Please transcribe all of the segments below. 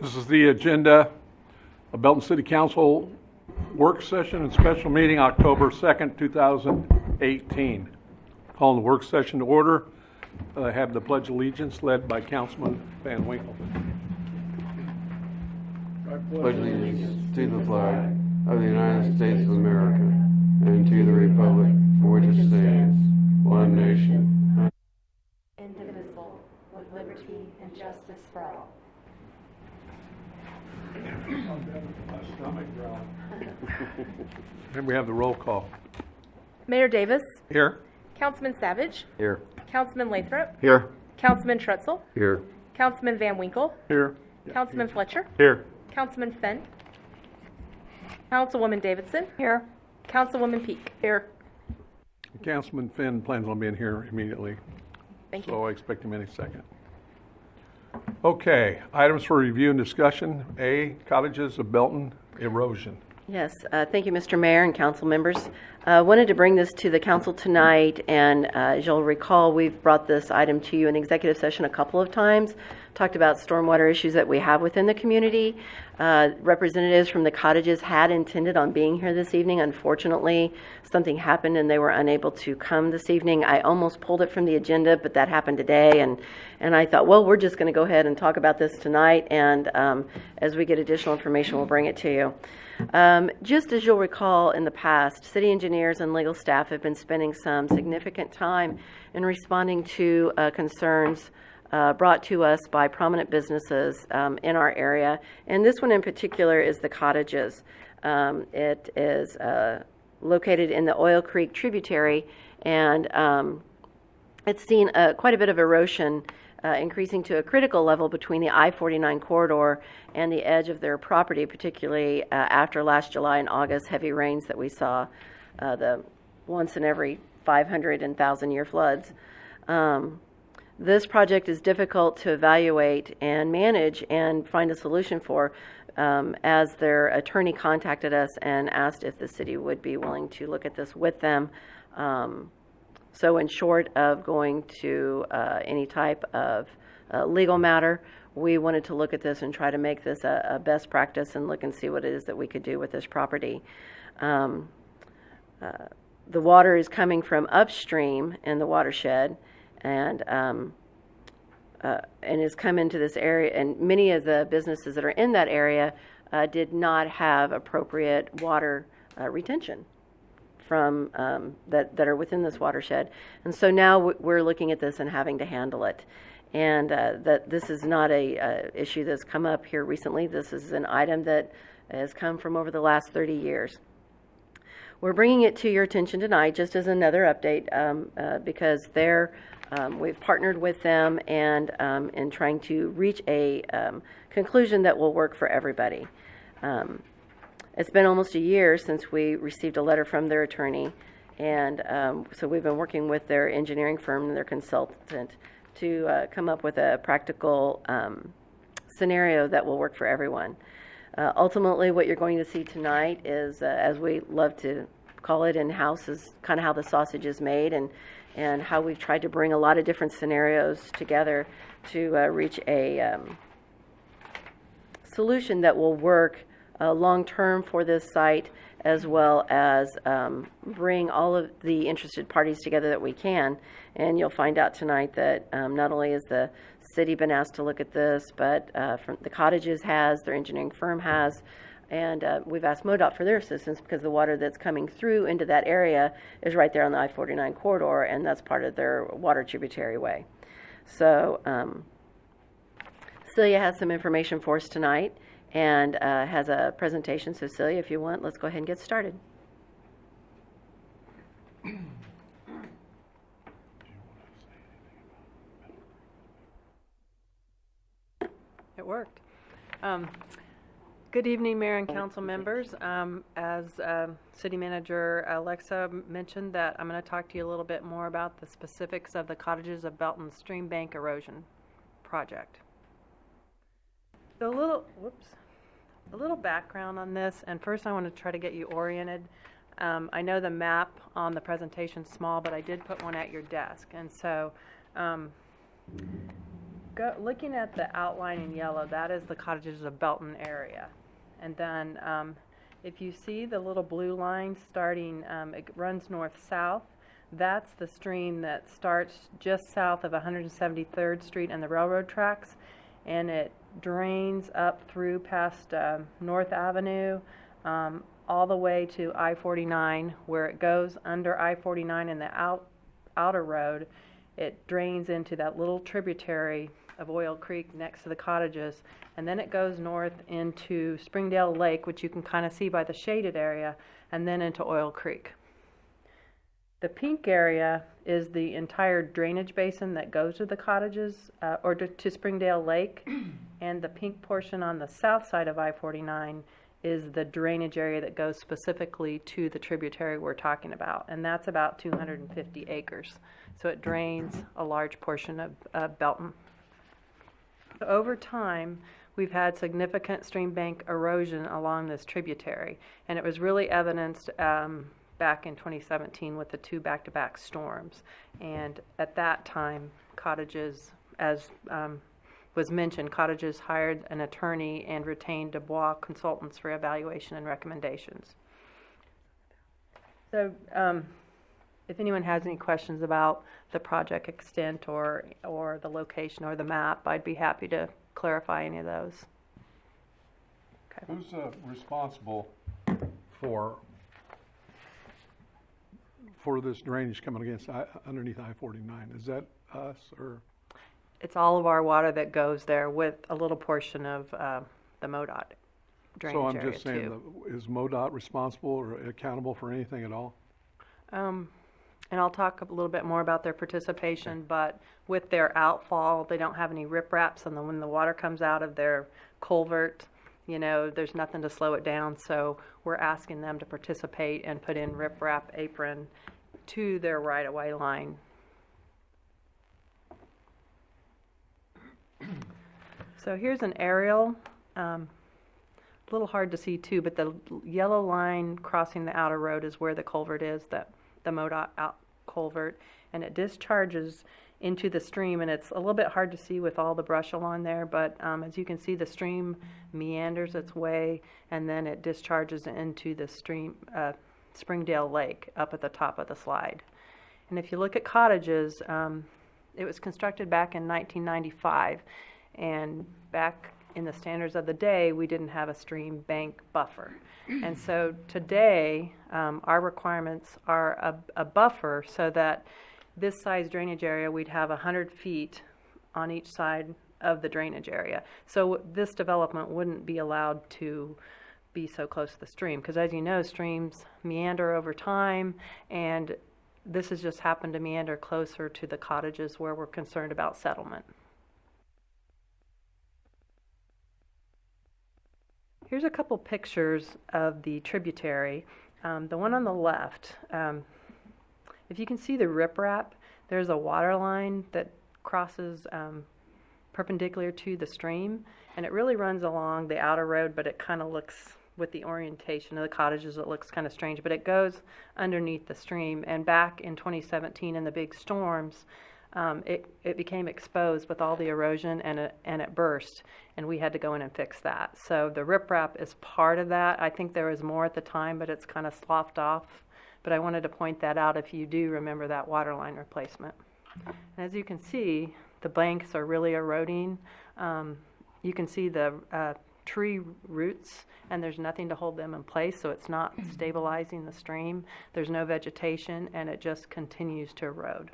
This is the agenda of Belton City Council work session and special meeting October 2nd, 2018. Calling the work session to order. I have the Pledge of Allegiance led by Councilman Van Winkle. Pledge allegiance to the flag of the United States of America and to the republic for which it stands, one nation, indivisible, with liberty and justice for all. Then we have the roll call. Mayor Davis, Here. Councilman Savage, Here. Councilman Lathrop, Here. Councilman Trutzel, Here. Councilman Van Winkle, Here. Councilman Fletcher, Here. Councilman Fenn, Councilwoman Davidson, here, Councilwoman Peak, here. Councilman Finn plans on being here immediately, Thank you. so I expect him any second. Okay, items for review and discussion. A, cottages of Belton erosion. Yes, thank you, Mr. Mayor and council members. Wanted to bring this to the council tonight, and as you'll recall, we've brought this item to you in executive session a couple of times, talked about stormwater issues that we have within the community. Representatives from the cottages had intended on being here this evening. Unfortunately, something happened and they were unable to come this evening. I almost pulled it from the agenda, but that happened today, and I thought, well, we're just going to go ahead and talk about this tonight, and as we get additional information, we'll bring it to you. Just as you'll recall in the past, city engineers and legal staff have been spending some significant time in responding to concerns brought to us by prominent businesses in our area. And this one in particular is the cottages. It is located in the Oil Creek tributary, and it's seen quite a bit of erosion increasing to a critical level between the I-49 corridor and the edge of their property, particularly after last July and August heavy rains that we saw, the once in every 500 and 1,000-year floods. This project is difficult to evaluate and manage and find a solution for, as their attorney contacted us and asked if the city would be willing to look at this with them. So in short of going to any type of legal matter, we wanted to look at this and try to make this a best practice and look and see what it is that we could do with this property. The water is coming from upstream in the watershed, and has come into this area, and many of the businesses that are in that area did not have appropriate water retention from that are within this watershed. And so now we're looking at this and having to handle it. And that this is not a issue that's come up here recently. This is an item that has come from over the last 30 years. We're bringing it to your attention tonight just as another update because we've partnered with them and in trying to reach a conclusion that will work for everybody. It's been almost a year since we received a letter from their attorney, and so we've been working with their engineering firm and their consultant to come up with a practical scenario that will work for everyone. Ultimately, what you're going to see tonight is, as we love to call it in-house, is kind of how the sausage is made, and how we've tried to bring a lot of different scenarios together to reach a solution that will work long-term for this site, as well as bring all of the interested parties together that we can. And you'll find out tonight that not only has the city been asked to look at this, but from the cottages has, their engineering firm has, and we've asked MoDOT for their assistance because the water that's coming through into that area is right there on the I-49 corridor, and that's part of their water tributary way. So Celia has some information for us tonight and has a presentation. So Celia, if you want, let's go ahead and get started. It worked. Good evening, Mayor and Council members. As City Manager Alexa mentioned, that I'm going to talk to you a little bit more about the specifics of the Cottages of Belton Stream Bank Erosion Project. A little background on this, and first I want to try to get you oriented. I know the map on the presentation is small, but I did put one at your desk, and so looking at the outline in yellow, that is the Cottages of Belton area. And then if you see the little blue line starting, it runs north-south, that's the stream that starts just south of 173rd Street and the railroad tracks, and it drains up through past North Avenue, all the way to I-49, where it goes under I-49 in the outer road. It drains into that little tributary of Oil Creek next to the cottages, and then it goes north into Springdale Lake, which you can kind of see by the shaded area, and then into Oil Creek. The pink area is the entire drainage basin that goes to the cottages, or to Springdale Lake, and the pink portion on the south side of I-49 is the drainage area that goes specifically to the tributary we're talking about, and that's about 250 acres. So it drains a large portion of Belton. Over time, we've had significant stream bank erosion along this tributary, and it was really evidenced back in 2017 with the 2 back-to-back storms. And at that time, cottages, as was mentioned, cottages hired an attorney and retained Dubois consultants for evaluation and recommendations. So if anyone has any questions about the project extent or the location or the map, I'd be happy to clarify any of those. Okay. Who's responsible for this drainage coming underneath I-49? Is that us or? It's all of our water that goes there with a little portion of the MoDOT drainage So I'm area just saying, too. is MoDOT responsible or accountable for anything at all? And I'll talk a little bit more about their participation, but with their outfall, they don't have any ripraps, and then when the water comes out of their culvert, you know, there's nothing to slow it down, so we're asking them to participate and put in riprap apron to their right-of-way line. So here's an aerial, a little hard to see too, but the yellow line crossing the outer road is where the culvert is, the MoDOT out culvert, and it discharges into the stream, and it's a little bit hard to see with all the brush along there, but as you can see, the stream meanders its way, and then it discharges into the stream, Springdale Lake, up at the top of the slide. And if you look at cottages, it was constructed back in 1995, and back in the standards of the day, we didn't have a stream bank buffer. And so today, our requirements are a buffer so that this size drainage area, we'd have 100 feet on each side of the drainage area. So this development wouldn't be allowed to be so close to the stream, because as you know, streams meander over time, and this has just happened to meander closer to the cottages where we're concerned about settlement. Here's a couple pictures of the tributary. The one on the left, if you can see the riprap, there's a water line that crosses perpendicular to the stream, and it really runs along the outer road, but it kind of looks, with the orientation of the cottages, it looks kind of strange, but it goes underneath the stream. And back in 2017 in the big storms, it became exposed with all the erosion, and it burst, and we had to go in and fix that. So the riprap is part of that. I think there was more at the time, but it's kind of sloughed off. But I wanted to point that out if you do remember that water line replacement. And as you can see, the banks are really eroding. You can see the tree roots, and there's nothing to hold them in place, so it's not stabilizing the stream. There's no vegetation, and it just continues to erode.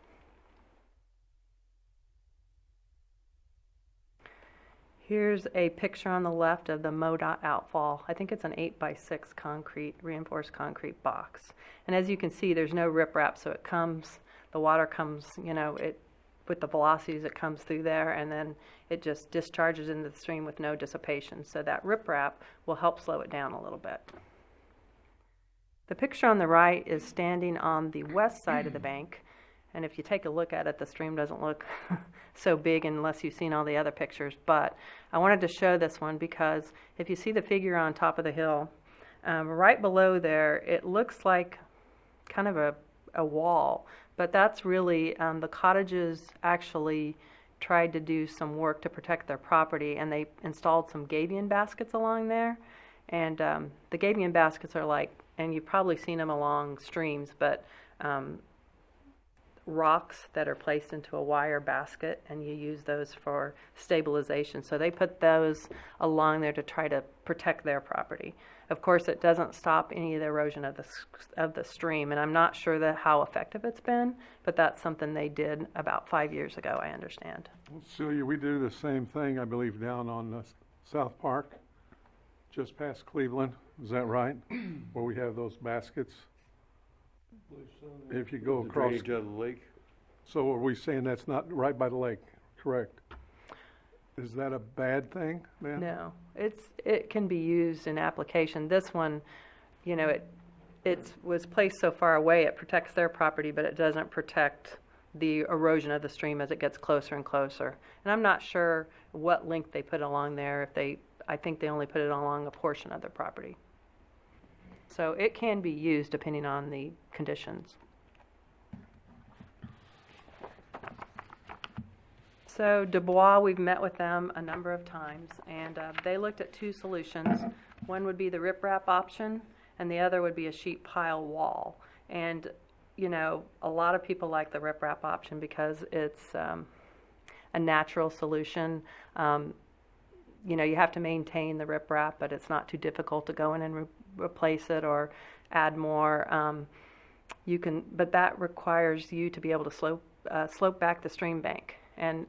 Here's a picture on the left of the MoDOT outfall. I think it's an 8x6 concrete, reinforced concrete box. And as you can see, there's no riprap, so it comes, the water comes, you know, with the velocities it comes through there, and then it just discharges into the stream with no dissipation. So that riprap will help slow it down a little bit. The picture on the right is standing on the west side of the bank. And if you take a look at it, the stream doesn't look so big unless you've seen all the other pictures. But I wanted to show this one because if you see the figure on top of the hill, right below there, it looks like kind of a wall. But that's really, the cottages actually tried to do some work to protect their property, and they installed some gabion baskets along there. And the gabion baskets are like, and you've probably seen them along streams, but rocks that are placed into a wire basket, and you use those for stabilization. So they put those along there to try to protect their property. Of course, it doesn't stop any of the erosion of the stream, and I'm not sure that how effective it's been, but that's something they did about 5 years ago, I understand. Celia, we do the same thing, I believe, down on South Park, just past Cleveland. Is that right? Where we have those baskets? If you go The across. drainage of the lake. So are we saying that's not right by the lake? Correct. Is that a bad thing, then? No, it can be used in application. This one, it was placed so far away, it protects their property, but it doesn't protect the erosion of the stream as it gets closer and closer. And I'm not sure what length they put along there. I think they only put it along a portion of their property. So it can be used depending on the conditions. So Dubois, we've met with them a number of times, and they looked at two solutions. One would be the riprap option, and the other would be a sheet pile wall. And, a lot of people like the riprap option because it's a natural solution. You have to maintain the riprap, but it's not too difficult to go in and replace it or add more. But that requires you to be able to slope back the stream bank. And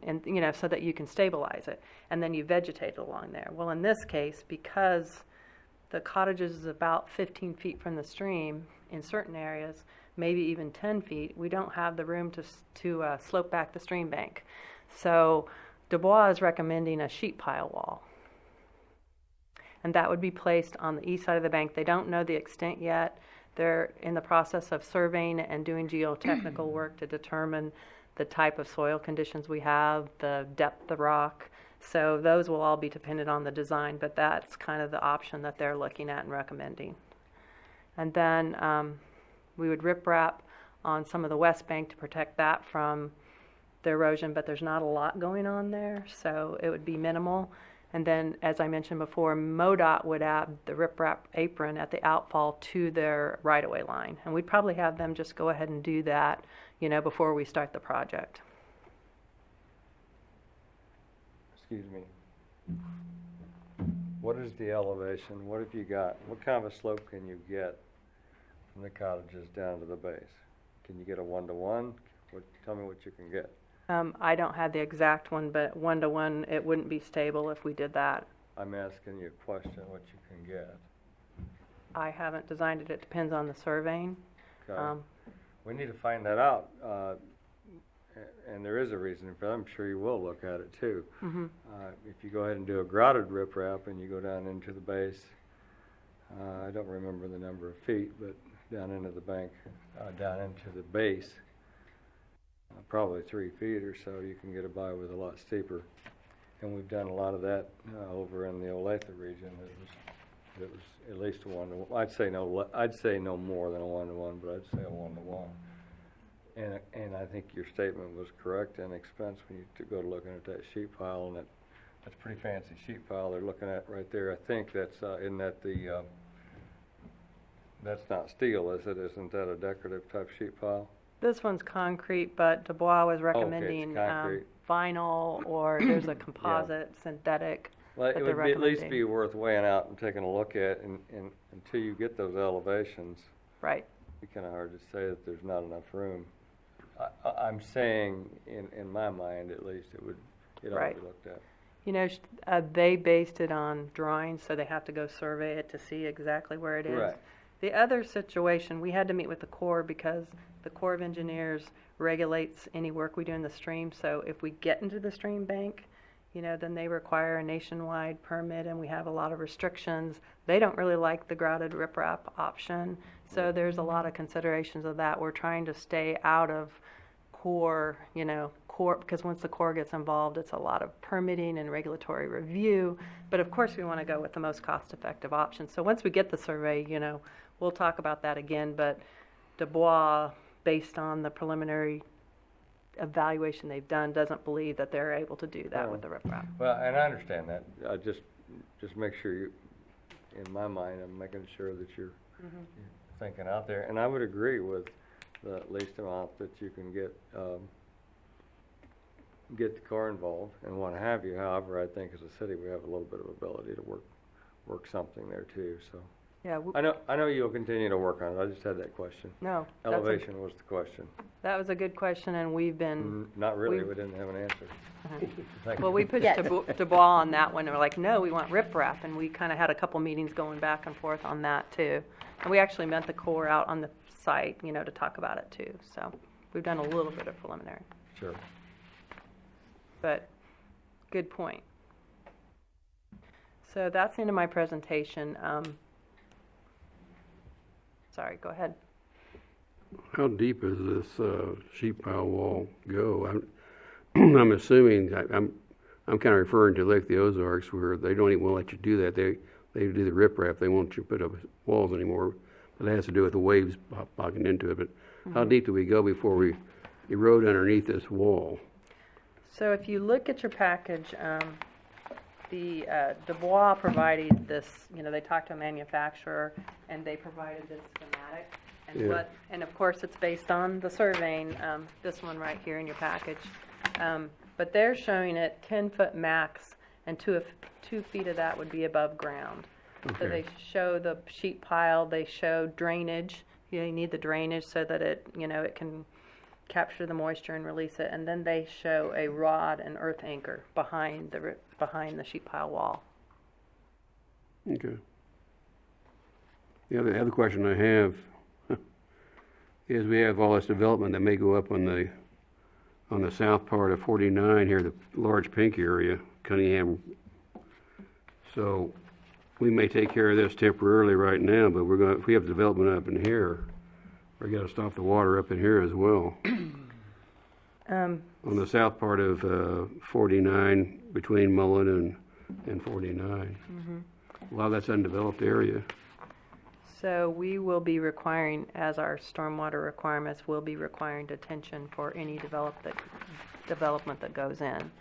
so that you can stabilize it, and then you vegetate along there. Well, in this case, because the cottage is about 15 feet from the stream in certain areas, maybe even 10 feet, we don't have the room to slope back the stream bank. So Dubois is recommending a sheet pile wall, and that would be placed on the east side of the bank. They don't know the extent yet. They're in the process of surveying and doing geotechnical work to determine the type of soil conditions we have, the depth of the rock. So those will all be dependent on the design, but that's kind of the option that they're looking at and recommending. And then we would riprap on some of the west bank to protect that from the erosion, but there's not a lot going on there, so it would be minimal. And then, as I mentioned before, MoDOT would add the riprap apron at the outfall to their right-of-way line. And we'd probably have them just go ahead and do that, before we start the project. Excuse me. What is the elevation? What have you got? What kind of a slope can you get from the cottages down to the base? Can you get a 1-to-1? Tell me what you can get. I don't have the exact one, but 1-to-1, it wouldn't be stable if we did that. I'm asking you a question, what you can get. I haven't designed it. It depends on the surveying. Okay. We need to find that out, and there is a reason for that. I'm sure you will look at it too. Mm-hmm. If you go ahead and do a grouted riprap and you go down into the base, I don't remember the number of feet, but down into the bank, down into the base, probably 3 feet or so, you can get it by with a lot steeper. And we've done a lot of that over in the Olathe region. It was at least a 1-to-1. I'd say no more than a 1-to-1, but I'd say a 1-to-1. And I think your statement was correct in expense when you go looking at that sheet pile, and that's a pretty fancy sheet pile they're looking at right there. I think that's that's not steel, is it? Isn't that a decorative type sheet pile? This one's concrete, but Dubois was recommending concrete. vinyl, or there's a composite, synthetic. Well, that it they're would at least recommending. be worth weighing out and taking a look at, and until you get those elevations, Right. it's kind of hard to say that there's not enough room. I'm saying, in my mind at least, it ought to Right. be looked at. They based it on drawings, so they have to go survey it to see exactly where it is. Right. The other situation, we had to meet with the Corps because the Corps of Engineers regulates any work we do in the stream. So if we get into the stream bank, then they require a nationwide permit, and we have a lot of restrictions. They don't really like the grouted riprap option. So there's a lot of considerations of that. We're trying to stay out of Corps, because once the Corps gets involved, it's a lot of permitting and regulatory review. But of course, we want to go with the most cost-effective option. So once we get the survey, we'll talk about that again. But Dubois, based on the preliminary evaluation they've done doesn't believe that they're able to do that with the riprap. Well, and I understand that. I just make sure you, in my mind, I'm making sure that you're thinking out there. And I would agree with the least amount that you can get the Corps involved and what have you. However, I think as a city, we have a little bit of ability to work something there too, so. Yeah, I know you'll continue to work on it. I just had that question. no. Elevation was the question. That was a good question, and we've been, Not really, We've- we didn't have an answer. Thank well, you. we pushed Yes. Dubois on that one, and we're like, no, we want riprap, and we kind of had a couple meetings going back and forth on that too. And we actually met the Corps out on the site, you know, to talk about it too, so we've done a little bit of preliminary, Sure. but good point. So that's the end of my presentation. Sorry, go ahead. How deep does this sheet pile wall go? I'm assuming, I'm kind of referring to Lake the Ozarks where they don't even want to let you do that. They do the riprap. They won't you put up walls anymore. But it has to do with the waves popping into it. But how deep do we go before we erode underneath this wall? So if you look at your package, the Dubois provided this, you know, they talked to a manufacturer and they provided this schematic. And Yeah. and of course, it's based on the surveying, this one right here in your package. But they're showing it 10-foot max, and 2 feet of that would be above ground. So Okay. they show the sheet pile, they show drainage. You need the drainage so that it, you know, it can capture the moisture and release it. And then they show a rod and earth anchor behind the sheet pile wall. Okay. The other question I have is we have all this development that may go up on the south part of 49 here, the large pink area, Cunningham. So we may take care of this temporarily right now, but if we have development up in here, we got to stop the water up in here as well. On the south part of 49, between Mullen and 49. A lot of that's undeveloped area. So we will be requiring, as our stormwater requirements, will be requiring detention for any development that goes in.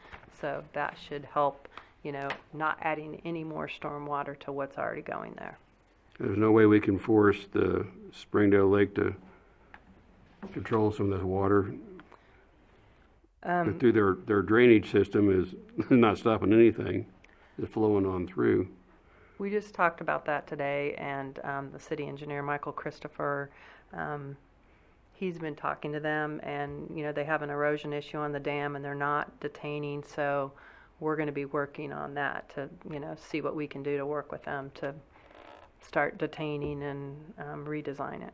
So that should help, you know, not adding any more stormwater to what's already going there. There's no way we can force the Springdale Lake to control some of this water. But through their drainage system is not stopping anything, it's flowing on through. We just talked about that today, and the city engineer, Michael Christopher, he's been talking to them, and, you know, they have an erosion issue on the dam, and they're not detaining, so we're going to be working on that to, you know, see what we can do to work with them to start detaining and redesign it.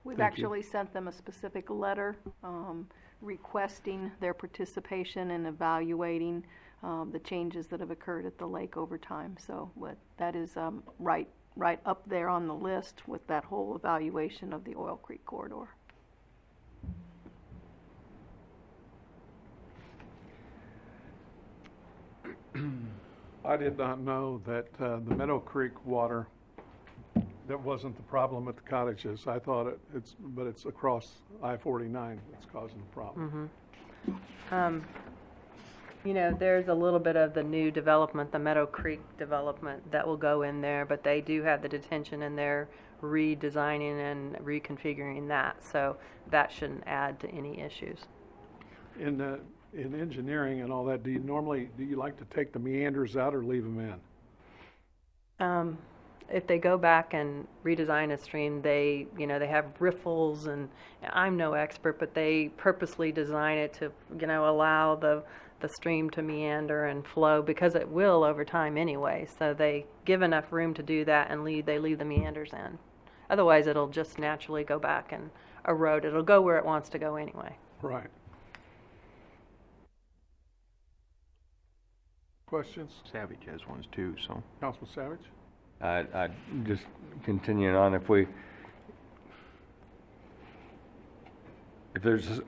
We've Thank you. actually sent them a specific letter requesting their participation in evaluating the changes that have occurred at the lake over time. So that is right up there on the list with that whole evaluation of the Oil Creek corridor. I did not know that the Meadow Creek water, that wasn't the problem at the cottages. I thought but it's across I-49 that's causing the problem. You know, there's a little bit of the new development, the Meadow Creek development that will go in there, but they do have the detention and they're redesigning and reconfiguring that, so that shouldn't add to any issues. In engineering and all that, do you like to take the meanders out or leave them in? If they go back and redesign a stream, they have riffles, and I'm no expert, but they purposely design it to, you know, allow the stream to meander and flow, because it will over time anyway. So they give enough room to do that, and they leave the meanders in. Otherwise, it'll just naturally go back and erode. It'll go where it wants to go anyway. Right. Questions? Savage has ones too, so. Councilman Savage? I just continuing on,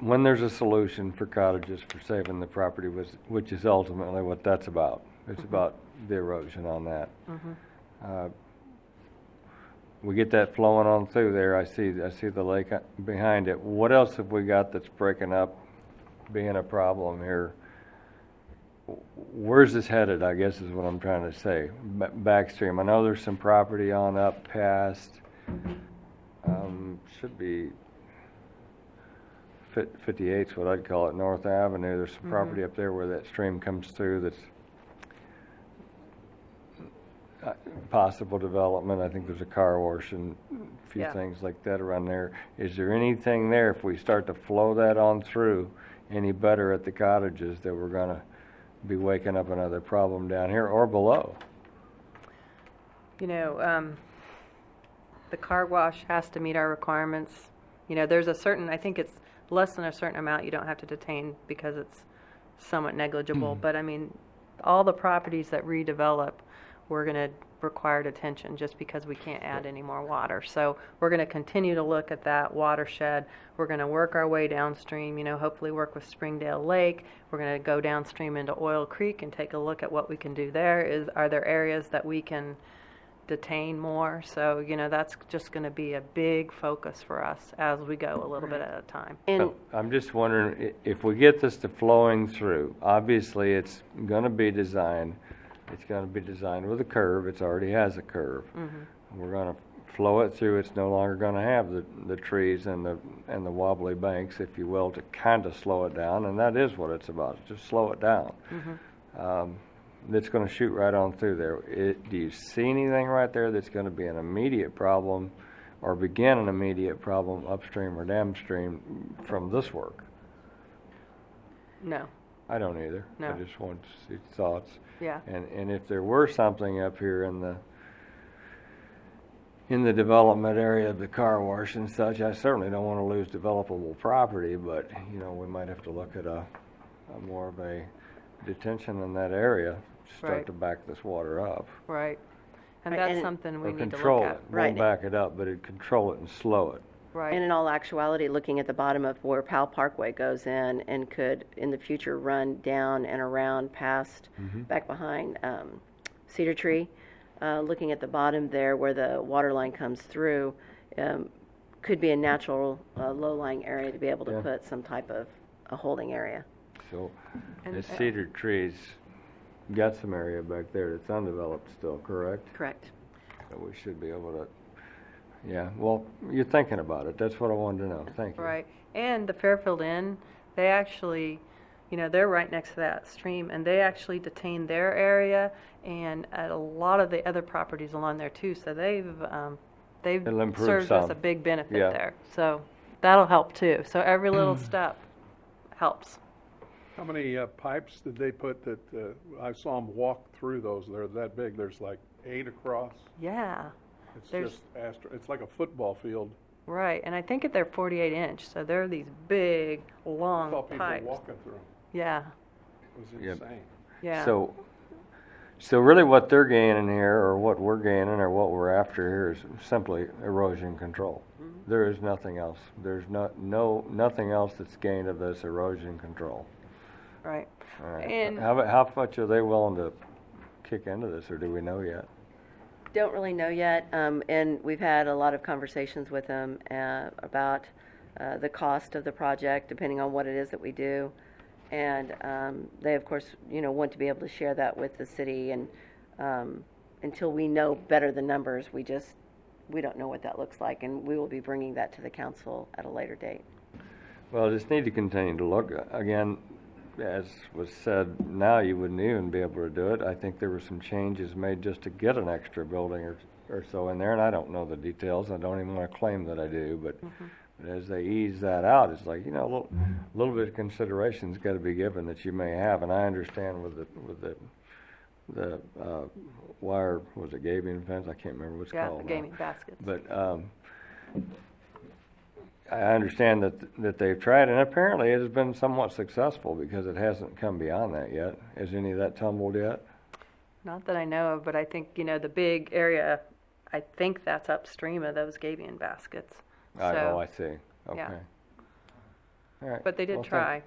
when there's a solution for cottages for saving the property, which is ultimately what that's about. It's about the erosion on that. We get that flowing on through there. I see the lake behind it. What else have we got that's breaking up being a problem here. Where's this headed, I guess is what I'm trying to say. Backstream, I know there's some property on up past, should be 58's what I'd call it, North Avenue. There's some property up there where that stream comes through that's possible development. I think there's a car wash and a few Yeah. things like that around there. Is there anything there, if we start to flow that on through any better at the cottages, that we're gonna be waking up another problem down here or below? You know, the car wash has to meet our requirements. You know, there's a certain, I think it's less than a certain amount you don't have to detain because it's somewhat negligible. But I mean, all the properties that redevelop, we're going to require detention just because we can't add any more water. So we're going to continue to look at that watershed. We're going to work our way downstream, you know, hopefully work with Springdale Lake. We're going to go downstream into Oil Creek and take a look at what we can do there. Are there areas that we can detain more? So, you know, that's just going to be a big focus for us as we go a little bit at a time. And I'm just wondering, if we get this to flowing through, obviously it's going to be designed, it's going to be designed with a curve. It already has a curve. We're going to flow it through. It's no longer going to have the trees and the wobbly banks, if you will, to kind of slow it down. And that is what it's about, just slow it down. That's going to shoot right on through there. Do you see anything right there that's going to be an immediate problem or begin an immediate problem upstream or downstream from this work? No. I don't either. No. I just want to see thoughts. Yeah. And if there were something up here in the development area of the car wash and such, I certainly don't want to lose developable property, but you know, we might have to look at a more of a detention in that area to start Right. to back this water up. Right. And Right, that's and- something we Or need to control look it. at. Right. Won't back it up, but it'd control it and slow it. Right. And in all actuality, looking at the bottom of where Powell Parkway goes in and could, in the future, run down and around past, back behind Cedar Tree, looking at the bottom there where the water line comes through, could be a natural low-lying area to be able to Yeah. put some type of a holding area. So, And, the cedar trees got some area back there that's undeveloped still, correct? Correct. So we should be able to, yeah, well, you're thinking about it. That's what I wanted to know. Thank you. Right. And the Fairfield Inn, they actually, you know, they're right next to that stream, and they actually detain their area and at a lot of the other properties along there too. So they've It'll improve served us some. a big benefit Yeah. there. So that'll help too. So every little step helps. How many pipes did they put that, I saw them walk through those, they're that big, there's like 8 across. Yeah. It's There's- just, it's like a football field. Right. And I think they're 48 inch. So they're these big, I long saw people pipes. walking through them, Yeah. it was Yep. insane. Yeah. So really what they're gaining here, or what we're gaining, or what we're after here is simply erosion control. There is nothing else. There's nothing else that's gained of this erosion control. Right. All right. And- How much are they willing to kick into this, or do we know yet? Don't really know yet, and we've had a lot of conversations with them about the cost of the project, depending on what it is that we do. And they, of course, you know, want to be able to share that with the city. And until we know better the numbers, we don't know what that looks like, and we will be bringing that to the council at a later date. Well, just need to continue to look. Again, as was said, now you wouldn't even be able to do it. I think there were some changes made just to get an extra building or so in there, and I don't know the details. I don't even want to claim that I do, but as they ease that out, it's like, you know, a little bit of consideration's got to be given that you may have, and I understand with the wire, was it gabion fence? I can't remember what it's Yeah, called the now. gaming baskets. But I understand that they've tried, and apparently it has been somewhat successful because it hasn't come beyond that yet. Has any of that tumbled yet? Not that I know of, but I think, you know, the big area, I think that's upstream of those gabion baskets. I So, know, I see. Okay. yeah. All right. But they did Well, thank- try.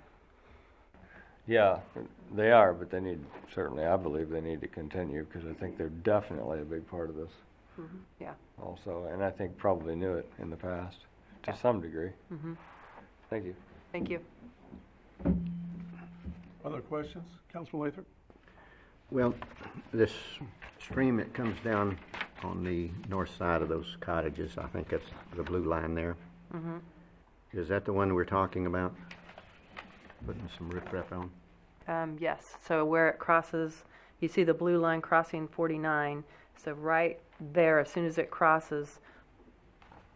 Yeah, they are, but they need, certainly, I believe they need to continue because I think they're definitely a big part of this Yeah. also, and I think probably knew it in the past to Yeah. some degree. Mhm. Thank you. Thank you. Other questions? Councilman Lathrop? Well, this stream that comes down on the north side of those cottages, I think that's the blue line there. Mm-hmm. Is that the one we're talking about? Putting some riprap on? Yes, so where it crosses, you see the blue line crossing 49, so right there, as soon as it crosses,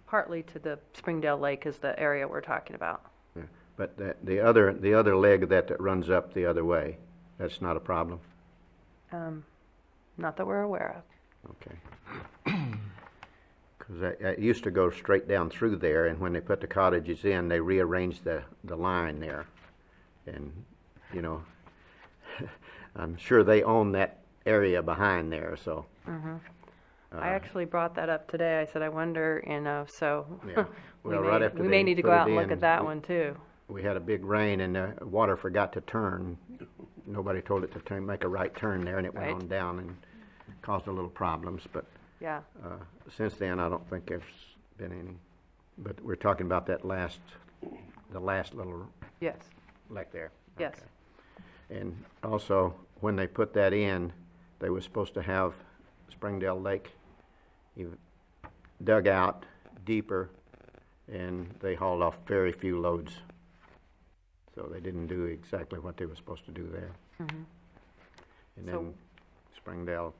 partly to the Springdale Lake is the area we're talking about. Yeah. But the other leg of that runs up the other way, that's not a problem? Not that we're aware of. Okay. Because I used to go straight down through there, and when they put the cottages in, they rearranged the line there. And, you know, I'm sure they own that area behind there, so. Mm-hmm. I actually brought that up today. I said, I wonder, so Yeah. Well, right after we they may need to put go it out and look in, at that one too. We had a big rain, and the water forgot to turn. Nobody told it to make a right turn there, and it went Right. on down and caused a little problems. But Yeah. since then, I don't think there's been any. But we're talking about the last little Yes. like there. Yes. Okay. And also, when they put that in, they were supposed to have Springdale Lake dug out deeper, and they hauled off very few loads. So they didn't do exactly what they were supposed to do there. Mm-hmm. And So- then Springdale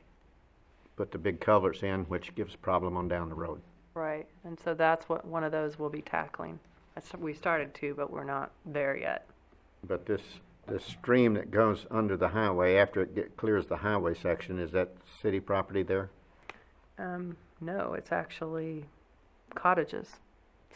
put the big culverts in, which gives a problem on down the road. Right. And so that's what one of those we'll be tackling. We started to, but we're not there yet. But this stream that goes under the highway, after it clears the highway section, is that city property there? No, it's actually cottages.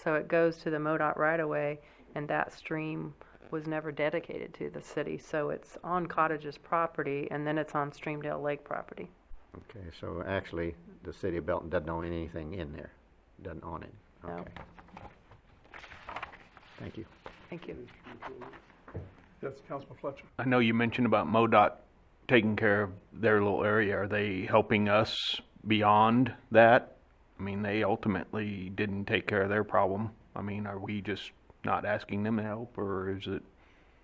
So it goes to the MoDOT right-of-way, and that stream was never dedicated to the city. So it's on cottages property, and then it's on Streamdale Lake property. Okay, so actually, the city of Belton doesn't own anything in there, doesn't own it. No. Okay. Thank you. Thank you. Yes, Councilman Fletcher? I know you mentioned about MoDOT taking care of their little area. Are they helping us beyond that? I mean, they ultimately didn't take care of their problem. I mean, are we just not asking them to help, or is it?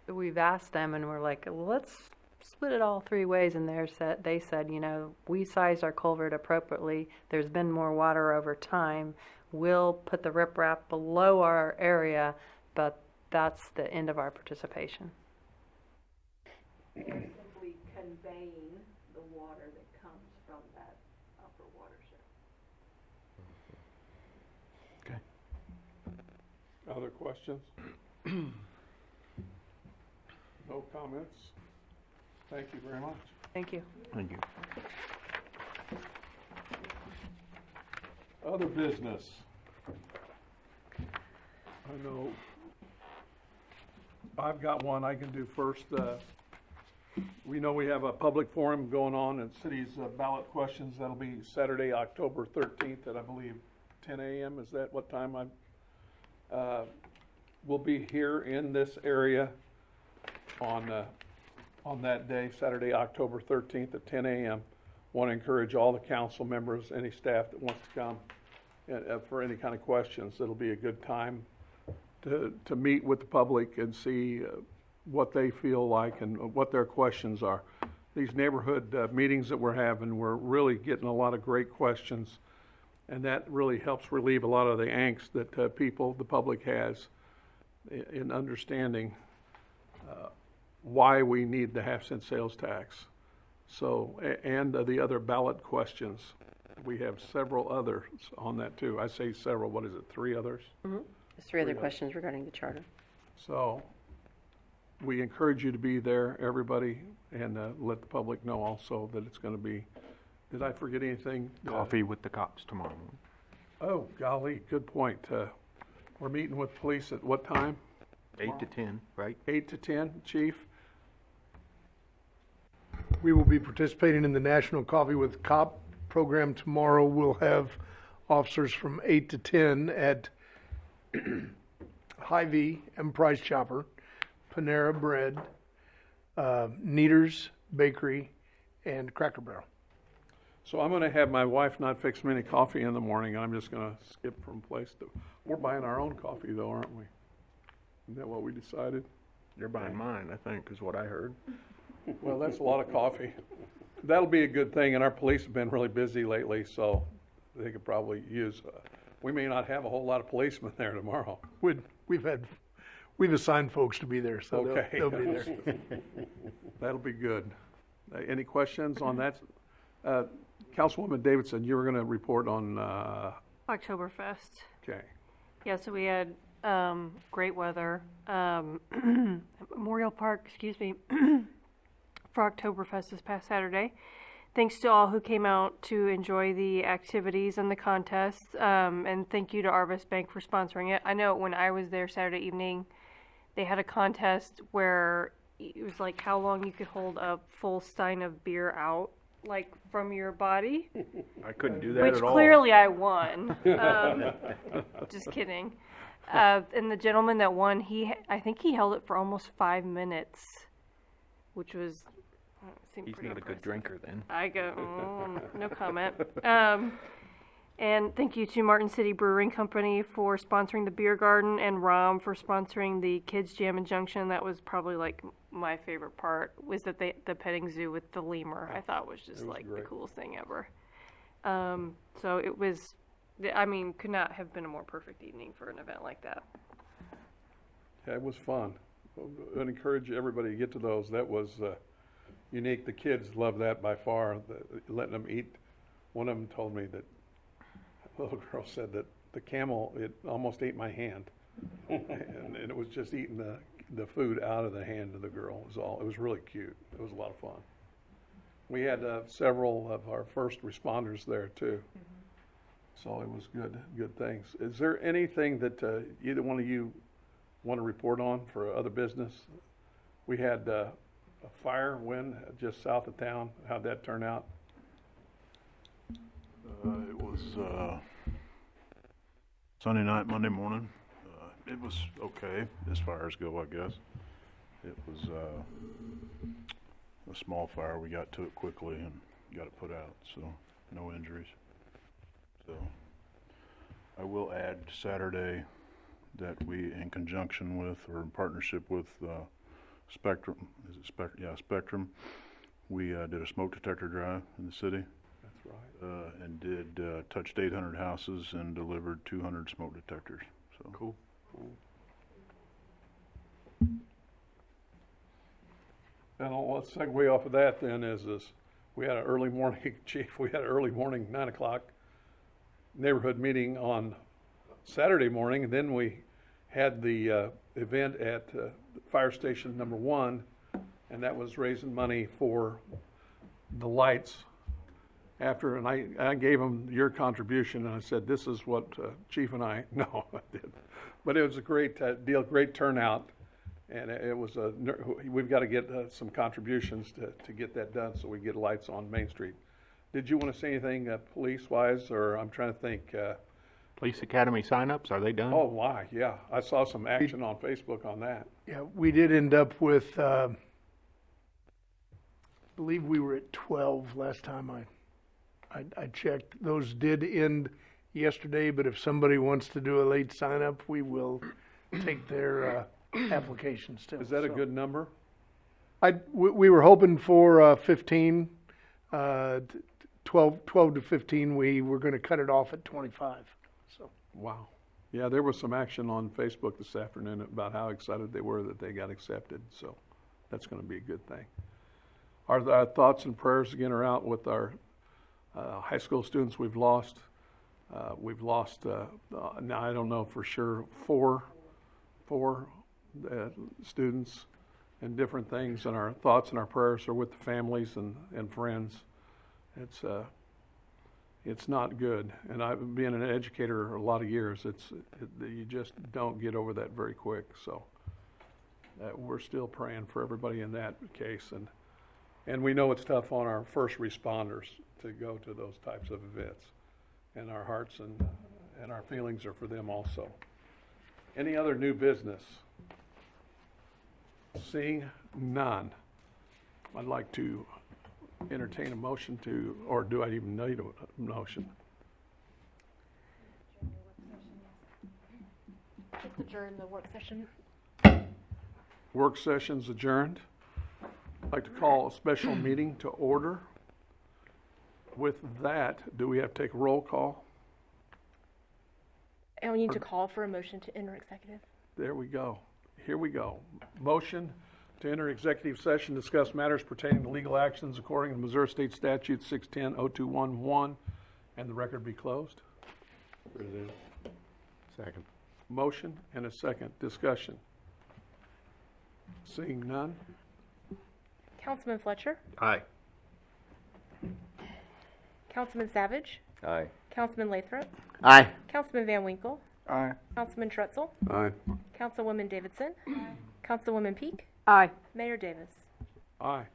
We've asked them, and we're like, well, let's split it all three ways. And they said, we sized our culvert appropriately. There's been more water over time. We'll put the riprap below our area, but that's the end of our participation. Simply conveying the water that comes from that upper watershed. Okay. Other questions? No comments? Thank you very much. Thank you. Thank you. Other business. I know I've got one I can do first. We know we have a public forum going on in city's ballot questions. That'll be Saturday, October 13th at, I believe, 10 a.m. Is that what time we'll be here in this area on that day, Saturday, October 13th at 10 a.m. Want to encourage all the council members, any staff that wants to come for any kind of questions. It'll be a good time to meet with the public and see what they feel like and what their questions are. These neighborhood meetings that we're having, we're really getting a lot of great questions, and that really helps relieve a lot of the angst that the public has in understanding why we need the half-cent sales tax. So, and the other ballot questions. We have several others on that too. I say several, what is it, 3 others? Mm-hmm. There's 3 other questions regarding the charter. So we encourage you to be there, everybody, and let the public know also that it's going to be, did I forget anything? Coffee with the cops tomorrow. Oh, golly, good point. We're meeting with police at what time? 8 to 10, right? 8 to 10, Chief? We will be participating in the National Coffee with Cop program tomorrow. We'll have officers from 8 to 10 at Hy-Vee and Price Chopper, Panera Bread, Neater's Bakery, and Cracker Barrel. So I'm going to have my wife not fix me any coffee in the morning. I'm just going to skip from place to, we're buying our own coffee though, aren't we? Isn't that what we decided? You're buying mine, I think, is what I heard. Well, that's a lot of coffee. That'll be a good thing, and our police have been really busy lately, so they could probably use, we may not have a whole lot of policemen there tomorrow. We've assigned folks to be there, so Okay. they'll be there. That'll be good. Any questions on that? Councilwoman Davidson, you were going to report on, Oktoberfest. okay. Yeah, so we had great weather. Memorial Park, excuse me, for Oktoberfest this past Saturday. Thanks to all who came out to enjoy the activities and the contests. And thank you to Arvis Bank for sponsoring it. I know when I was there Saturday evening, they had a contest where it was like how long you could hold a full stein of beer out, like from your body. I couldn't do that Which at all. clearly I won. Just kidding. And the gentleman that won, I think he held it for almost 5 minutes, which was seemed He's pretty not a good impressive. drinker then. I go, no comment. And thank you to Martin City Brewing Company for sponsoring the beer garden, and ROM for sponsoring the Kids Jam and Junction. That was probably like my favorite part, was that the petting zoo with the lemur. I thought was just like great. the coolest thing ever. So it was, could not have been a more perfect evening for an event like that. Yeah, it was fun. I'd encourage everybody to get to those. That was unique. The kids loved that by far, letting them eat. One of them told me that, a little girl said that the camel, it almost ate my hand. and it was just eating the food out of the hand of the girl. It was really cute. It was a lot of fun. We had several of our first responders there too. So it was good things. Is there anything that either one of you want to report on for other business? We had a fire wind just south of town. How'd that turn out? It was Sunday night, Monday morning. It was okay as fires go, I guess. It was a small fire. We got to it quickly and got it put out, so no injuries. So I will add Saturday that we, in conjunction with or in partnership with Spectrum, is it Spectrum? Yeah, Spectrum. We did a smoke detector drive in the city. That's right. And touched 800 houses and delivered 200 smoke detectors. So Cool. And let's segue off of that then is we had an early morning, Chief, we had an early morning, 9 o'clock neighborhood meeting on Saturday morning. And then we had the event at Fire Station number 1, and that was raising money for the lights. And I gave them your contribution, and I said, this is what Chief and I, no, I did. But it was a great deal, great turnout. And it was we've got to get some contributions to get that done so we get lights on Main Street. Did you want to say anything police-wise, or I'm trying to think? Police Academy signups, are they done? Oh, my, yeah. I saw some action on Facebook on that. Yeah, we did end up with, I believe we were at 12 last time I checked. Those did end yesterday, but if somebody wants to do a late sign up, we will take their applications still. Is that a good number? We were hoping for 15, 12 to 15. We were going to cut it off at 25. So. Wow. Yeah, there was some action on Facebook this afternoon about how excited they were that they got accepted. So that's going to be a good thing. Our thoughts and prayers again are out with our high school students we've lost. We've lost, now I don't know for sure, four students and different things, and our thoughts and our prayers are with the families and friends. It's not good, and I've been an educator a lot of years. You just don't get over that very quick. So we're still praying for everybody in that case, and we know it's tough on our first responders to go to those types of events, and our hearts and our feelings are for them also. Any other new business? Seeing none, I'd like to entertain a motion to, or do I even need a motion? Just adjourn the work session. Work session's adjourned. I'd like to call a special meeting to order. With that, do we have to take a roll call? And we need to call for a motion to enter executive. There we go. Here we go. Motion to enter executive session, discuss matters pertaining to legal actions according to Missouri State Statute 610-0211, and the record be closed. Second. Motion and a second. Discussion. Seeing none. Councilman Fletcher, Aye. Councilman Savage, Aye. Councilman Lathrop, Aye. Councilman Van Winkle, Aye. Councilman Trutzel, Aye. Councilwoman Davidson, Councilwoman Peak, Aye. Mayor Davis. Aye.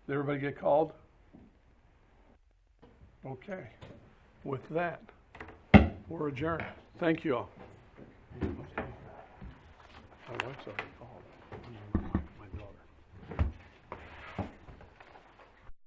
Did everybody get called? Okay. With that, we're adjourned. Thank you all.